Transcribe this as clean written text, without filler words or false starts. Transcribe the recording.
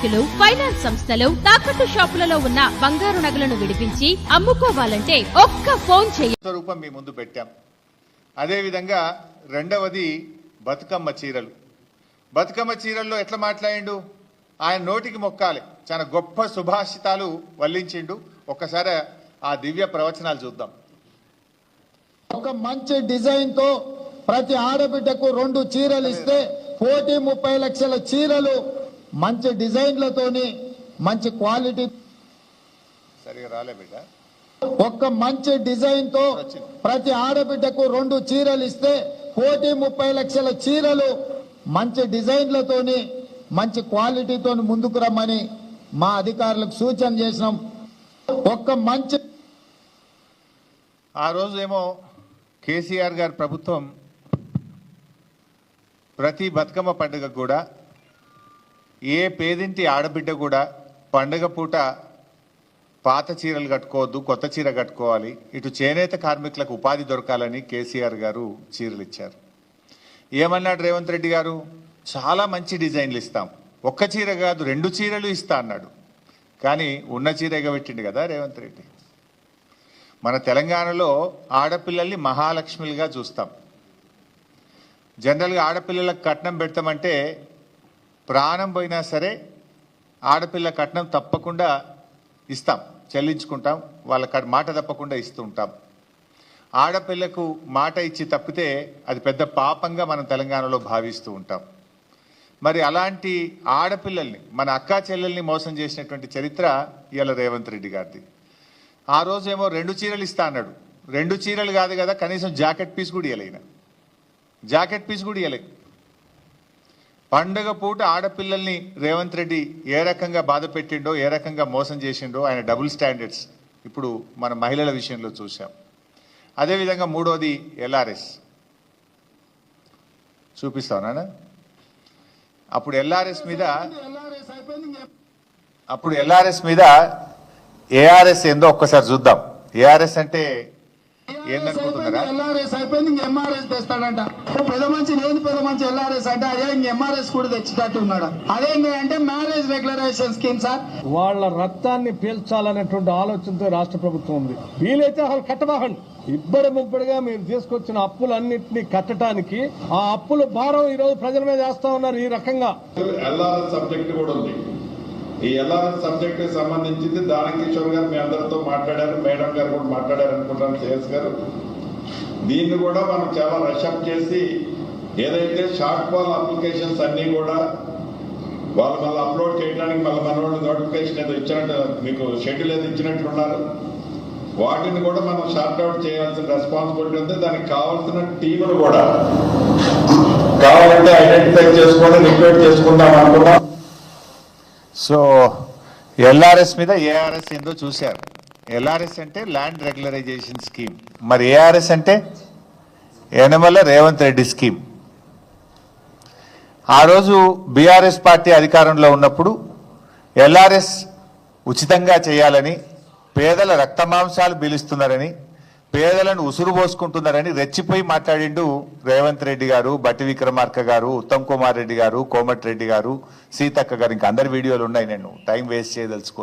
బ్యాంకులు, ఫైనాన్స్ సంస్థలు, తాకట్టు షాపులలో ఉన్న బంగారు నగలను విడిపించి అమ్ముకోవాలంటే ఒక్క ఫోన్ చేయండి. రూపం మీ ముందు పెట్టాం. అదే విధంగా రెండవది బతుకమ్మ చీరలు. బతుకమ్మ చీరల్లో ఎట్లా మాట్లాడిండు, ఆయన నోటికి మొక్కాలి, చాలా గొప్ప సుభాషితాలు వల్లించిండు. ఒక్కసారి ఆ దివ్య ప్రవచనాలు చూద్దాం. ఒక మంచి డిజైన్ తో ప్రతి ఆడబిడ్డకు 2 చీరలు ఇస్తే 30 లక్షల చీరలు మంచి డిజైన్లతోని మంచి క్వాలిటీ. సరిగా రాలే బిడ్డ. ఒక మంచి డిజైన్ తో ప్రతి ఆడబిడ్డకు 2 చీరలు ఇస్తే 30 లక్షల చీరలు మంచి డిజైన్లతోని మంచి క్వాలిటీతో ముందుకు రమ్మని మా అధికారులకు సూచన చేసినాం. ఒక్క మంచి ఆ రోజు ఏమో కేసీఆర్ గారి ప్రభుత్వం ప్రతి బతుకమ్మ పండుగ కూడా ఏ పేదింటి ఆడబిడ్డ కూడా పండుగ పూట పాత చీరలు కట్టుకోవద్దు, కొత్త చీర కట్టుకోవాలి, ఇటు చేనేత కార్మికులకు ఉపాధి దొరకాలని కేసీఆర్ గారు చీరలు ఇచ్చారు. ఏమన్నాడు రేవంత్ రెడ్డి గారు, చాలా మంచి డిజైన్లు ఇస్తాం, ఒక్క చీర కాదు 2 చీరలు ఇస్తా అన్నాడు. కానీ ఉన్న చీర ఎగబెట్టిండు కదా రేవంత్ రెడ్డి. మన తెలంగాణలో ఆడపిల్లల్ని మహాలక్ష్మిలుగా చూస్తాం. జనరల్గా ఆడపిల్లలకు కట్నం పెడతామంటే ప్రాణం పోయినా సరే ఆడపిల్ల కట్నం తప్పకుండా ఇస్తాం, చెల్లించుకుంటాం, వాళ్ళ మాట తప్పకుండా ఇస్తూ ఉంటాం. ఆడపిల్లకు మాట ఇచ్చి తప్పితే అది పెద్ద పాపంగా మనం తెలంగాణలో భావిస్తూ ఉంటాం. మరి అలాంటి ఆడపిల్లల్ని, మన అక్కా చెల్లెల్ని మోసం చేసినటువంటి చరిత్ర ఇవాళ రేవంత్ రెడ్డి గారిది. ఆ రోజేమో 2 చీరలు ఇస్తా అన్నాడు. 2 చీరలు కాదు కదా, కనీసం జాకెట్ పీస్ కూడా ఇవ్వలేన, జాకెట్ పీస్ కూడా ఇవ్వలే. పండుగ పూట ఆడపిల్లల్ని రేవంత్ రెడ్డి ఏ రకంగా బాధ పెట్టిండో, ఏ రకంగా మోసం చేసిండో, ఆయన డబుల్ స్టాండర్డ్స్ ఇప్పుడు మన మహిళల విషయంలో చూసాం. అదేవిధంగా మూడోది ఎల్ఆర్ఎస్ చూపిస్తానా. అప్పుడు ఎల్ఆర్ఎస్ మీద ఏఆర్ఎస్ ఏందో ఒక్కసారి చూద్దాం. ఏఆర్ఎస్ అంటే ఏందనుకుంటున్నారా? ఎల్ఆర్ఎస్ అయిపోయింది, ఇంక ఎంఆర్ఎస్ తెస్తాడంట. పెద్ద మంచి లేదు, పెద్ద మంచి ఎల్ఆర్ఎస్ అంటే అదే ఇంక ఎంఆర్ఎస్ కూడా తెచ్చేటట్టు ఉన్నాడు. అదేంటి అంటే మ్యారేజ్ రెగ్యులరైజేషన్ స్కీమ్ సార్. వాళ్ళ రక్తాన్ని పీల్చాలనేటువంటి ఆలోచనతో రాష్ట్ర ప్రభుత్వం ఉంది. వీలైతే అసలు కట్టబాకండి. ఇబ్బడి ముబ్బడిగా మీరు తీసుకొచ్చిన అప్పులన్నింటినీ కట్టడానికి ఆ అప్పుల భారం ఈ రోజు ప్రజల మీద వేస్తా ఉన్నారు. ఈ రకంగా ఎల్ఆర్ఎస్ సబ్జెక్ట్ కూడా ఉంది. ఈ ఎల్ఆర్ఎస్ సబ్జెక్ట్ కి సంబంధించింది దానకిషోర్ గారు మీ అందరితో మాట్లాడారు, మేడం గారు కూడా మాట్లాడారు అనుకుంటాను, సిఎస్ గారు. దీన్ని కూడా మనం చాలా రషప్ చేసి ఏదైతే షార్ట్ ఫాల్ అప్లికేషన్స్ అన్ని కూడా వాళ్ళు మళ్ళీ అప్లోడ్ చేయడానికి మళ్ళీ మన వాళ్ళు నోటిఫికేషన్ ఏదో ఇచ్చినట్టు, మీకు షెడ్యూల్ ఏదో ఇచ్చినట్లున్నారు, వాటిని కూడా మనం షార్ట్ అవుట్ చేయాల్సిన రెస్పాన్సిబిలిటీ ఉంది. దానికి కావాల్సిన టీములు కూడా కావాలంటే ఐడెంటిఫై చేసుకొని రిక్వెస్ట్ చేసుకుందాం అనుకున్నాం. సో ఎల్ఆర్ఎస్ మీద ఏఆర్ఎస్ ఏందో చూశారు. ఎల్ఆర్ఎస్ అంటే ల్యాండ్ రెగ్యులరైజేషన్ స్కీమ్, మరి ఏఆర్ఎస్ అంటే యనమల రేవంత్ రెడ్డి స్కీమ్. ఆ రోజు బీఆర్ఎస్ పార్టీ అధికారంలో ఉన్నప్పుడు ఎల్ఆర్ఎస్ ఉచితంగా చేయాలని, పేదల రక్తమాంసాలు పీలుస్తున్నారని, పేదలను ఉసురు పోసుకుంటున్నారని రెచ్చిపోయి మాట్లాడిండు రేవంత్ రెడ్డి గారు, బట్టి విక్రమార్క గారు, ఉత్తమ్ కుమార్ రెడ్డి గారు, కోమటిరెడ్డి గారు, సీతక్క గారు. ఇంకా అందరి వీడియోలు ఉన్నాయి, నేను టైం వేస్ట్ చేయదలుచుకో.